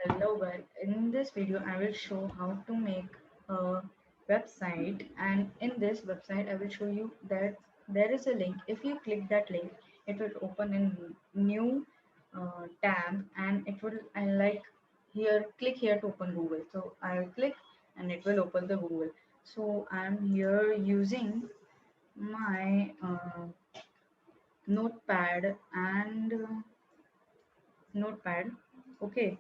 Hello guys, in this video I will show how to make a website, and in this website I will show you that there is a link. If you click that link, it will open in new tab, and it will like here, click here to open Google. So I will click and it will open the Google. So I'm here using my notepad and notepad. Okay,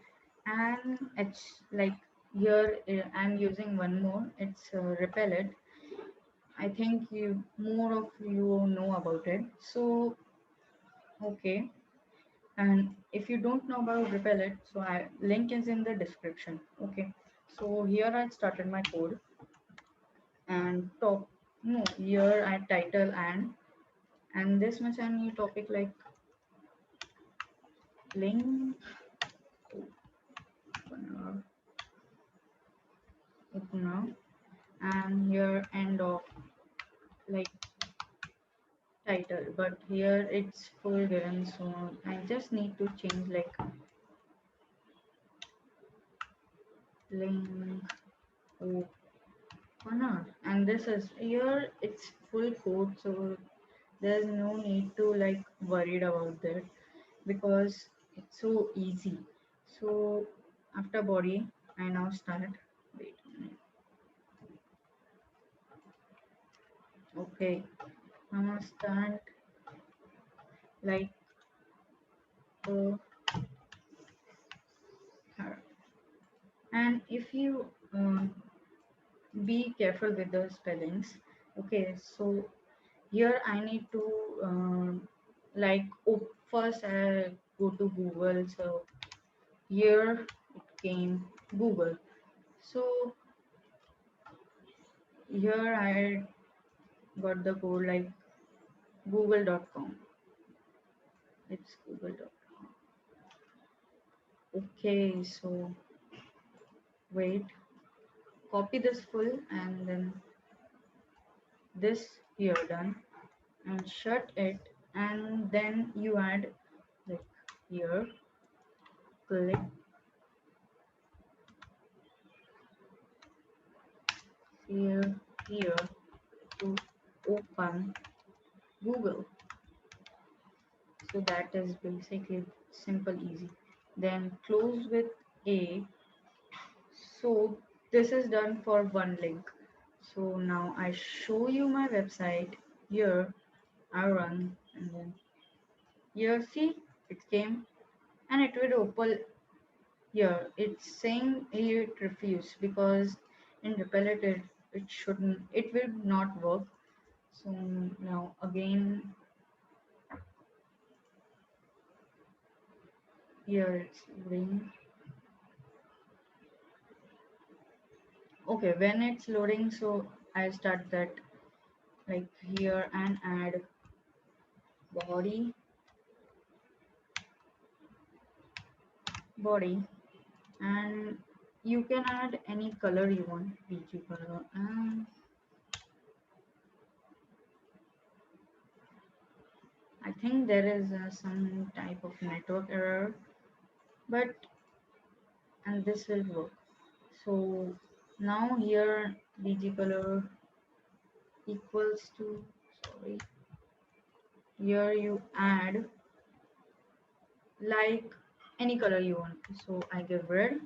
and it's like here I'm using one more. It's Repl.it. I think you more of you know about it. So okay, and if you don't know about Repl.it, so I link is in the description. Okay, so here I started my code, and top no here I title and this much a new topic like link opener, and here end of like title, but here it's full given, so I just need to change like link opener, and this is here it's full code, so there's no need to like worried about that because it's so easy. So after body I now start, wait a minute. Okay, I'm gonna start like uh, and if you be careful with the spellings. Okay, so here I need to like first I go to Google, so here it came Google. So here I got the code like google.com. It's google.com. Okay, so wait, copy this full and then this here done, and shut it, and then you add like here, click here, here to open Google. So that is basically simple, easy. Then close with A. So this is done for one link. So now I show you my website. Here I run, and then here see it came, and it will open here. It's saying here it refuse because in Repl.it it shouldn't, it will not work. So now again here it's loading. Okay, when it's loading, so I start that like here and add body, body, and you can add any color you want, BG color, and I think there is some type of network error, but and this will work. So now here BG color equals to, sorry, here you add like any color you want. So I give red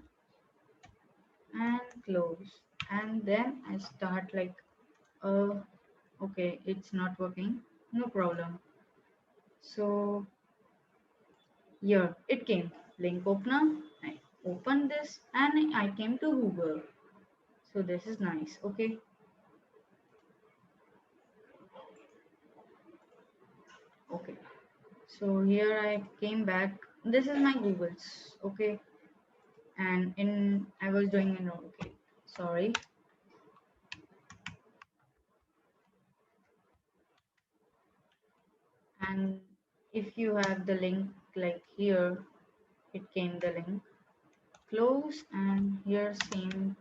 and close, and then I start like okay, it's not working, no problem. So here it came link opener. I open this and I came to Google. So this is nice. Okay, okay, so here I came back. This is my Google's. Okay, and in I was doing an okay, sorry. And if you have the link like here, it came the link, close, and here same,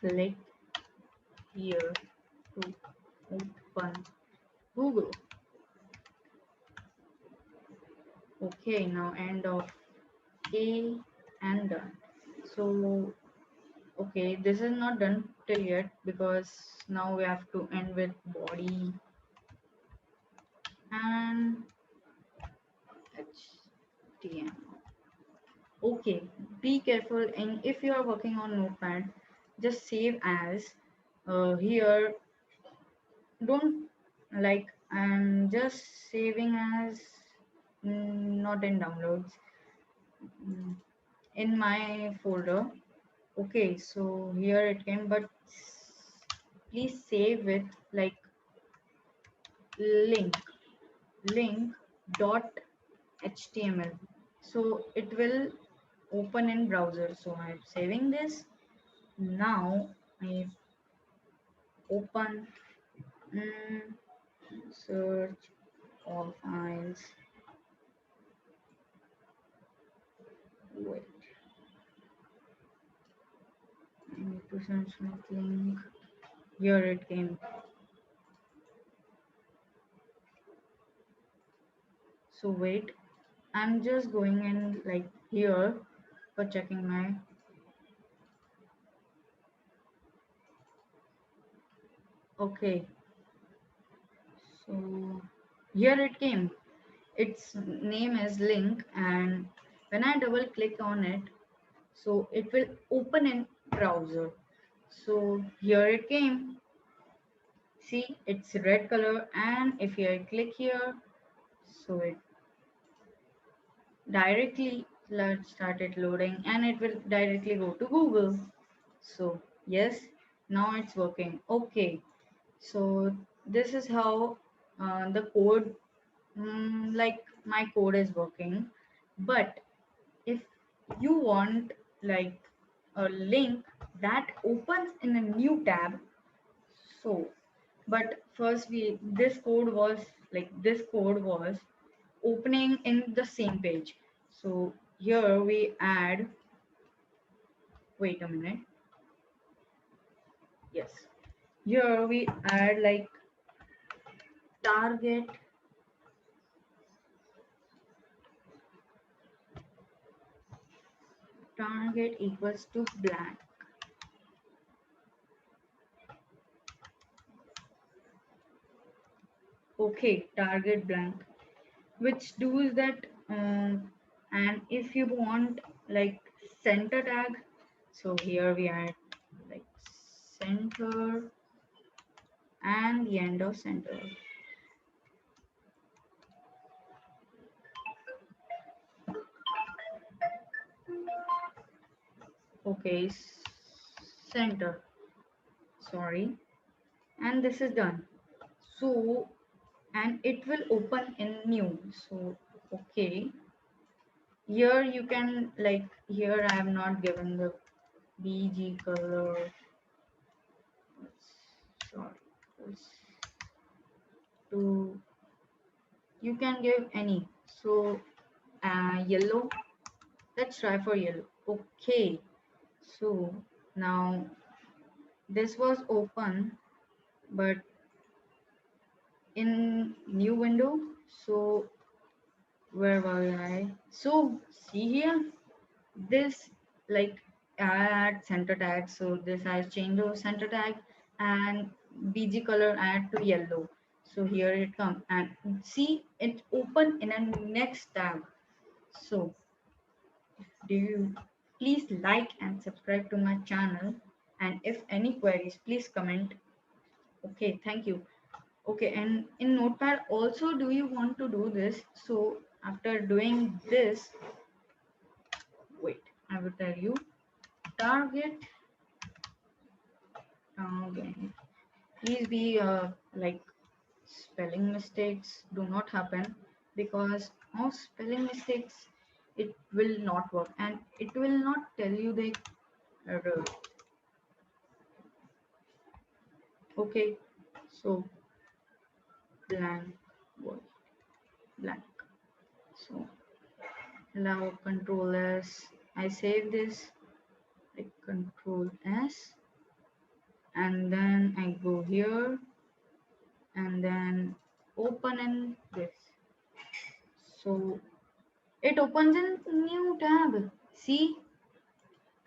click here to open Google. Okay, now end of A. and done. So okay, this is not done till yet because now we have to end with body and HTML. Okay, be careful, and if you are working on notepad, just save as. Here, don't, like, I'm just saving as, not in downloads, mm, in my folder. Okay, so here it came, but please save it like link link dot html, so it will open in browser. So I'm saving this. Now I open, mm, search all files. Wait, I need to search my link. Here it came. So wait, I'm just going in like here for checking my. Okay, so here it came. Its name is link, and when I double click on it, so it will open in browser. So here it came. See, it's red color, and if I click here, so it directly started loading, and it will directly go to Google. So yes, now it's working. Okay, so this is how the code, like my code is working. But if you want like a link that opens in a new tab, so but first we this code was opening in the same page. So here we add, wait a minute, yes, here we add like target target equals to blank. Okay, target blank, which does that, and if you want like center tag, so here we add like center and the end of center. Okay, center, sorry, and this is done. So and it will open in new. So okay, here you can like, here I have not given the bg color. Sorry, to, you can give any. So yellow, let's try for yellow. Okay, so now this was open but in new window. So where was I? So see here, this like add center tag, so this I change the center tag, and bg color add to yellow. So here it come, and see it open in a next tab. So do you please like and subscribe to my channel, and if any queries please comment. Okay, thank you. Okay, and in notepad also, do you want to do this? So after doing this, wait, I will tell you, target, target, please be like, spelling mistakes do not happen, because of spelling mistakes it will not work and it will not tell you the error. Okay, so blank word, blank. So allow control s, I save this like control s, and then I go here and then open in this. So it opens in new tab. See,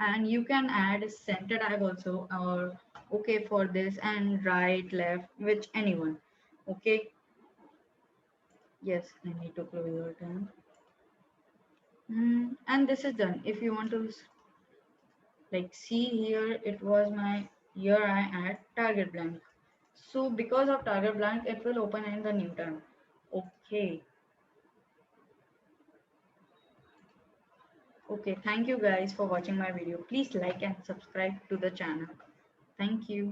And you can add center tag also, or okay for this, and right, left, which anyone. Okay. Yes, I need to close your tab. And this is done. If you want to like see here, it was my, here I add target blank. So because of target blank, it will open in the new tab. Okay. Okay, thank you guys for watching my video. Please like and subscribe to the channel. Thank you.